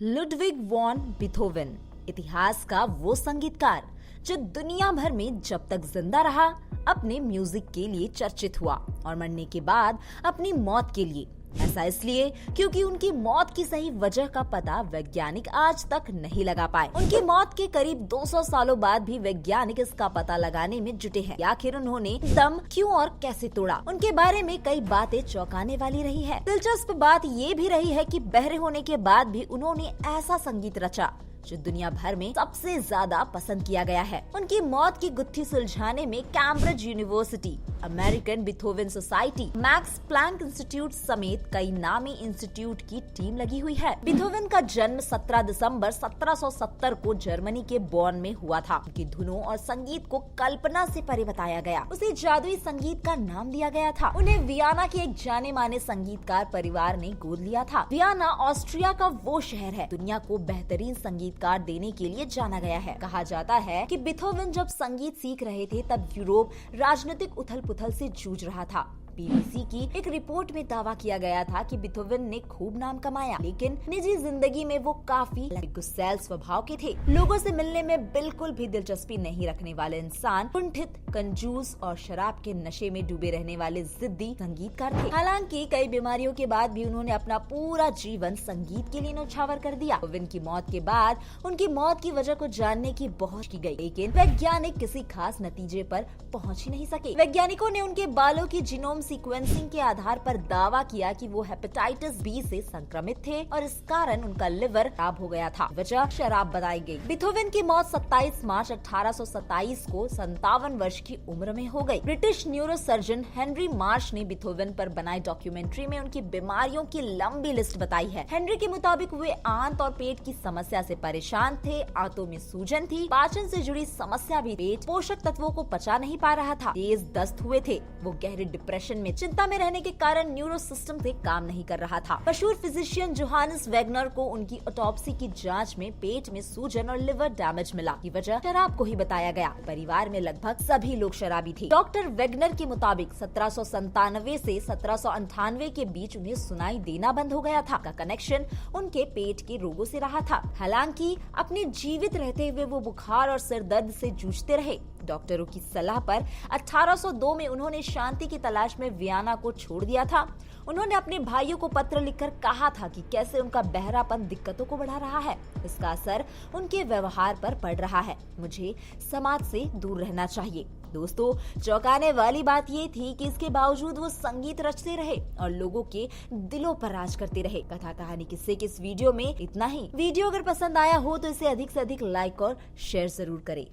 Ludwig von Beethoven इतिहास का वो संगीतकार जो दुनिया भर में जब तक जिंदा रहा अपने म्यूजिक के लिए चर्चित हुआ और मरने के बाद अपनी मौत के लिए। ऐसा इसलिए क्योंकि उनकी मौत की सही वजह का पता वैज्ञानिक आज तक नहीं लगा पाए। उनकी मौत के करीब 200 सालों बाद भी वैज्ञानिक इसका पता लगाने में जुटे हैं। आखिर उन्होंने दम क्यों और कैसे तोड़ा, उनके बारे में कई बातें चौंकाने वाली रही है। दिलचस्प बात ये भी रही है कि बहरे होने के बाद भी उन्होंने ऐसा संगीत रचा जो दुनिया भर में सबसे ज्यादा पसंद किया गया है। उनकी मौत की गुत्थी सुलझाने में Cambridge University, American Beethoven Society, Max Planck Institute समेत कई नामी इंस्टीट्यूट की टीम लगी हुई है। बीथोवन का जन्म 17 दिसंबर 1770 को जर्मनी के बॉर्न में हुआ था। उनकी धुनों और संगीत को कल्पना से परे बताया गया। उसे जादुई संगीत का नाम दिया गया था। उन्हें वियना के एक जाने माने संगीतकार परिवार ने गोद लिया था। वियना ऑस्ट्रिया का वो शहर है दुनिया को बेहतरीन संगीतकार देने के लिए जाना गया है। कहा जाता है कि बीथोवन जब संगीत सीख रहे थे तब यूरोप राजनीतिक उथल पुथल से जूझ रहा था। बीबीसी की एक रिपोर्ट में दावा किया गया था कि बीथोवन ने खूब नाम कमाया, लेकिन निजी जिंदगी में वो काफी गुस्सैल स्वभाव के थे। लोगों से मिलने में बिल्कुल भी दिलचस्पी नहीं रखने वाले इंसान, कुंठित, कंजूस और शराब के नशे में डूबे रहने वाले जिद्दी संगीतकार थे। हालांकि कई बीमारियों के बाद भी उन्होंने अपना पूरा जीवन संगीत के लिए न्यौछावर कर दिया। बीथोवन की मौत के बाद उनकी मौत की वजह को जानने की बहुत की गई, लेकिन वैज्ञानिक किसी खास नतीजे पर पहुंच ही नहीं सके। वैज्ञानिकों ने उनके बालों की जीनोम सीक्वेंसिंग के आधार पर दावा किया कि वो हेपेटाइटिस बी से संक्रमित थे और इस कारण उनका लिवर खराब हो गया था। वजह शराब बताई गई। बीथोवन की मौत 27 मार्च 1827 को 57 वर्ष की उम्र में हो गई। ब्रिटिश न्यूरोसर्जन हेनरी मार्श ने बीथोवन पर बनाई डॉक्यूमेंट्री में उनकी बीमारियों की लंबी लिस्ट बताई है। हेनरी के मुताबिक वे आंत और पेट की समस्या से परेशान थे, आंतों में सूजन थी, पाचन से जुड़ी समस्या भी, पेट पोषक तत्वों को पचा नहीं पा रहा था, तेज दस्त हुए थे, वो गहरे डिप्रेशन में, चिंता में रहने के कारण न्यूरो सिस्टम से काम नहीं कर रहा था। मशहूर फिजिशियन जोहानिस वेगनर को उनकी ऑटोप्सी की जांच में पेट में सूजन और लिवर डैमेज मिला। की वजह शराब को ही बताया गया। परिवार में लगभग सभी लोग शराबी थे। डॉक्टर वेगनर के मुताबिक 1797 से 1798 के बीच उन्हें सुनाई देना बंद हो गया था। का कनेक्शन उनके पेट के रोगों से रहा था। हालांकि अपने जीवित रहते हुए वो बुखार और सिर दर्द से जूझते रहे। डॉक्टरों की सलाह पर 1802 में उन्होंने शांति की तलाश में वियना को छोड़ दिया था। उन्होंने अपने भाइयों को पत्र लिखकर कहा था कि कैसे उनका बहरापन दिक्कतों को बढ़ा रहा है, इसका असर उनके व्यवहार पर पड़ रहा है, मुझे समाज से दूर रहना चाहिए। दोस्तों, चौंकाने वाली बात ये थी कि इसके बावजूद वो संगीत रचते रहे और लोगों के दिलों पर राज करते रहे। कथा कहानी किस्से के इस वीडियो में इतना ही। वीडियो अगर पसंद आया हो तो इसे अधिक से अधिक लाइक और शेयर जरूर करें।